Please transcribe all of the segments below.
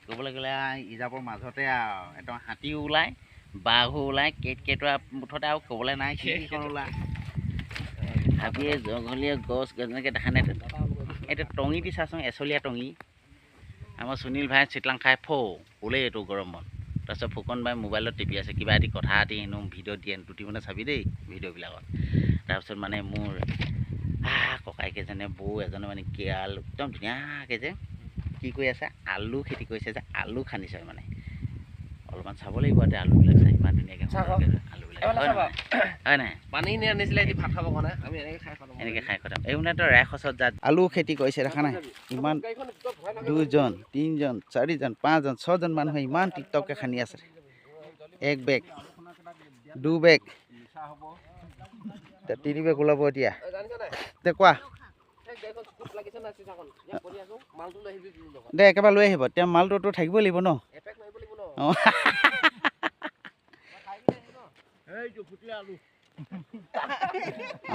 ক'বলৈ গ'লে ইজাপৰ মাজতে একদম হাতীও ওলায় বাঘো ওলায় কেটকেটোৱা মুঠতে আৰু ক'বলৈ নাই কিখন ওলায় হাবিয়ে জংঘলীয়া গছ গছনিকে দেখা নাই এতিয়া টঙি দি চাচোন এচলীয়া টঙি আমাৰ সুনীল ভাই চিতলাং খাই ওলে এইটো গৰমত তাৰপিছত ফুকন বাই মোবাইলত টিপি আছে কিবা এটি কথা এটি হেনো ভিডিঅ' দিয়ে দুটিমানে চাবি দেই ভিডিঅ'বিলাকত তাৰপিছত মানে মোৰ ককাইকেইজনে বৌ এজনে মানে কি আলু একদম ধুনীয়াকৈ যে কি কৰি আছে আলু খেতি কৰিছে যে আলু খান্দিছে মানে অলপমান চাব লাগিব এতিয়া আলুবিলাক চাই ইমান ধুনীয়াকৈ আলুবিলাক হয় নাই পানী আনিছিলে এটি ভাত খাব কাৰণে আমি এনেকৈ খাই খতম এই মানে তো ৰাইখচত যাত আলু খেতি কৰিছে দেখা নাই ইমান 2জন 3জন 4জন 5জন 6জন মানুহে ইমান টিকটককৈ খান্দি আছে 1 বেগ 2 বেগ 3 বেগ ওলাব এতিয়া কোৱা দে একেবাৰে লৈ আহিব এতিয়া মালটোতো থাকিবই লাগিব ন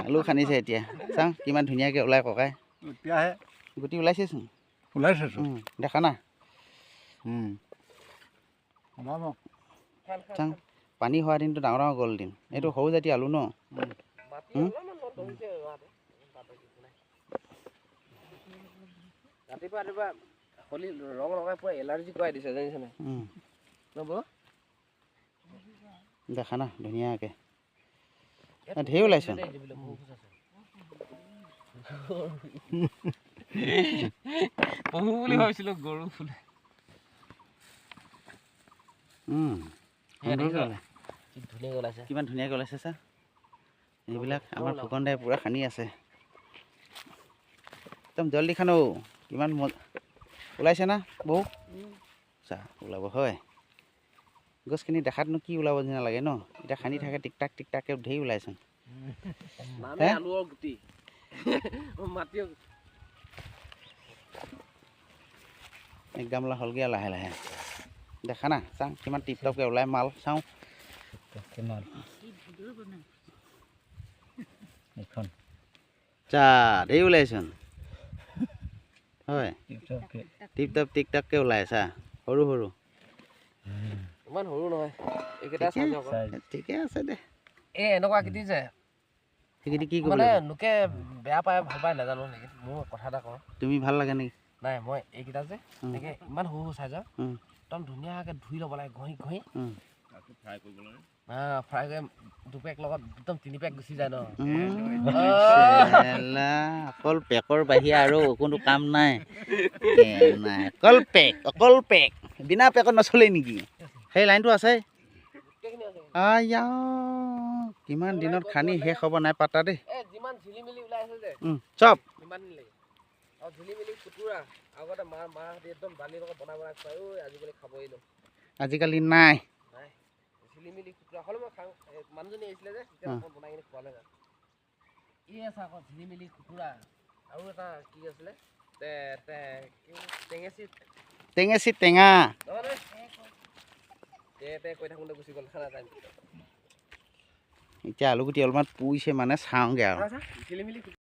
আলু খান্দিছে এতিয়া চাওঁ কিমান ধুনীয়াকৈ ওলাই ককাই গুটি ওলাইছেচোন দেখা না চাওঁ পানী হোৱা দিনটো ডাঙৰ ডাঙৰ গ'ল দিন এইটো সৰু জাতি আলু ন ৰাতিপুৱা ৰং লগাই পুৰা এলাৰ্জি কৰাই দিছে জানিছেনে দেখা না ধুনীয়াকৈ ঢেৰ ওলাইছে পহু বুলি ভাবিছিলোঁ গৰু ফুলে কিমান ধুনীয়াকৈ ওলাইছে চা এইবিলাক আমাৰ ফুকন দাই পূৰা খান্দি আছে একদম জলদি খানো কিমান ওলাইছে না বহু চা ওলাব হয় গছখিনি দেখাতনো কি ওলাব যেন লাগে ন এতিয়া খান্দি থাকে টিক টাককৈ ঢেৰ ওলাইচোন এক গামলা হ'লগৈ লাহে লাহে দেখা না চাওঁ কিমান টিপটপকৈ ওলাই মাল চাওঁ চা ঢেৰ ওলাইচোন হয় টিকটককৈ ওলাই চা সৰু সৰু ইমান সৰু নহয় এইকেইটা ঠিকে আছে দে এনেকুৱা খেতি যে সেইকেইটি কি মানে লোকে বেয়া পায় ভাল পায় নাজানো নেকি মোৰ কথা এটা কওঁ তুমি ভাল লাগে নেকি নাই মই এইকেইটা যে এনেকৈ ইমান সৰু সৰু চাইজৰ একদম ধুনীয়াকৈ ধুই ল'ব লাগে ঘঁহি ফ্ৰাই কৰি 2 পেক লগত একদম 3 পেক গুচি যায় ন অকল পেকৰ বাহিৰে আৰু কোনো কাম নাই অকল পেক বিনা পেকত নচলে নেকি সেই লাইনটো আছে কিমান দিনত খানি শেষ হ'ব নাই পাতা দেই চব আজিকালি নাই মানুহজনী আহিছিলে যে বনাই কিনে খোৱালে আছে আকৌ ঝিলিমিলি খুতুৰা আৰু এটা কি আছিলে টেঙেচি টেঙা কৈ থাকোঁতে গুচি গ'ল খানা টাইম এতিয়া আলুগুটি অলপমান পুৰিছে মানে চাওঁগৈ আৰু